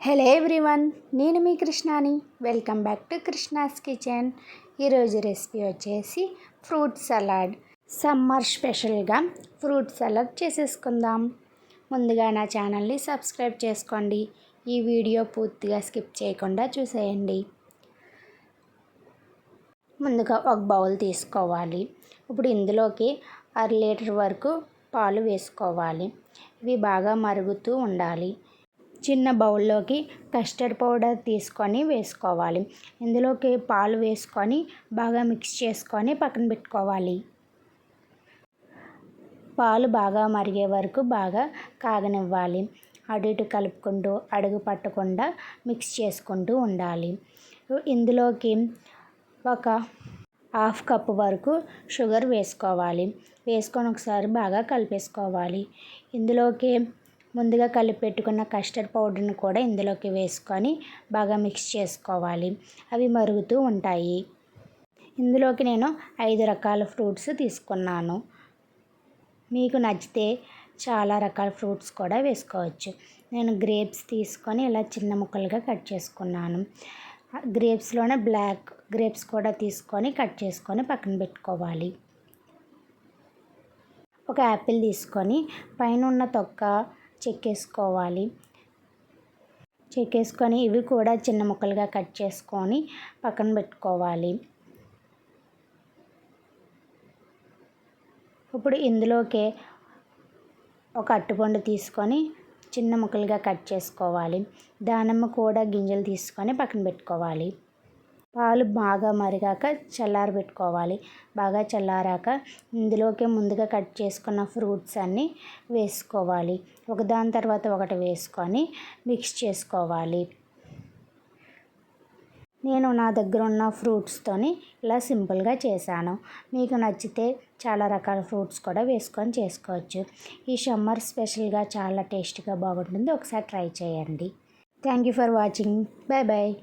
Hello everyone, నేను మీ కృష్ణాని. Welcome back to Krishna's kitchen. ఈరోజు రెసిపీ వచ్చేసి ఫ్రూట్ సలాడ్. సమ్మర్ స్పెషల్గా ఫ్రూట్ సలాడ్ చేసేసుకుందాం. ముందుగా నా ఛానల్ని సబ్స్క్రైబ్ చేసుకోండి. ఈ వీడియో పూర్తిగా స్కిప్ చేయకుండా చూసేయండి. ముందుగా ఒక బౌల్ తీసుకోవాలి. ఇప్పుడు ఇందులోకి 1/2 లీటర్ వరకు పాలు వేసుకోవాలి. ఇవి బాగా మరుగుతూ ఉండాలి. చిన్న బౌల్లోకి కస్టర్డ్ పౌడర్ తీసుకొని వేసుకోవాలి. ఇందులోకి పాలు వేసుకొని బాగా మిక్స్ చేసుకొని పక్కన పెట్టుకోవాలి. పాలు బాగా మరిగే వరకు బాగా కాగనివ్వాలి. అటు ఇటు కలుపుకుంటూ అడుగు పట్టకుండా మిక్స్ చేసుకుంటూ ఉండాలి. ఇందులోకి ఒక 1/2 కప్పు వరకు షుగర్ వేసుకోవాలి. వేసుకొని ఒకసారి బాగా కలిపేసుకోవాలి. ఇందులోకి ముందుగా కలిపి పెట్టుకున్న కస్టర్డ్ పౌడర్ని కూడా ఇందులోకి వేసుకొని బాగా మిక్స్ చేసుకోవాలి. అవి మరుగుతూ ఉంటాయి. ఇందులోకి నేను 5 రకాల ఫ్రూట్స్ తీసుకున్నాను. మీకు నచ్చితే చాలా రకాల ఫ్రూట్స్ కూడా వేసుకోవచ్చు. నేను గ్రేప్స్ తీసుకొని ఇలా చిన్న ముక్కలుగా కట్ చేసుకున్నాను. గ్రేప్స్లోనే బ్లాక్ గ్రేప్స్ కూడా తీసుకొని కట్ చేసుకొని పక్కన పెట్టుకోవాలి. ఒక యాపిల్ తీసుకొని పైన ఉన్న తొక్క చెక్కేసుకోవాలి. చెక్కేసుకొని ఇవి కూడా చిన్న ముక్కలుగా కట్ చేసుకొని పక్కన పెట్టుకోవాలి. ఇప్పుడు ఇందులోకి ఒక అరటిపండు తీసుకొని చిన్న ముక్కలుగా కట్ చేసుకోవాలి. దానిమ్మ కూడా గింజలు తీసుకొని పక్కన పెట్టుకోవాలి. పాలు బాగా మరిగాక చల్లారబెట్టుకోవాలి. బాగా చల్లారాక ఇందులోకి ముందుగా కట్ చేసుకున్న ఫ్రూట్స్ అన్నీ వేసుకోవాలి. ఒకదాని తర్వాత ఒకటి వేసుకొని మిక్స్ చేసుకోవాలి. నేను నా దగ్గర ఉన్న ఫ్రూట్స్తోని ఇలా సింపుల్గా చేశాను. మీకు నచ్చితే చాలా రకాల ఫ్రూట్స్ కూడా వేసుకొని చేసుకోవచ్చు. ఈ సమ్మర్ స్పెషల్గా చాలా టేస్టీగా బాగుంటుంది. ఒకసారి ట్రై చేయండి. Thank you for watching. Bye bye.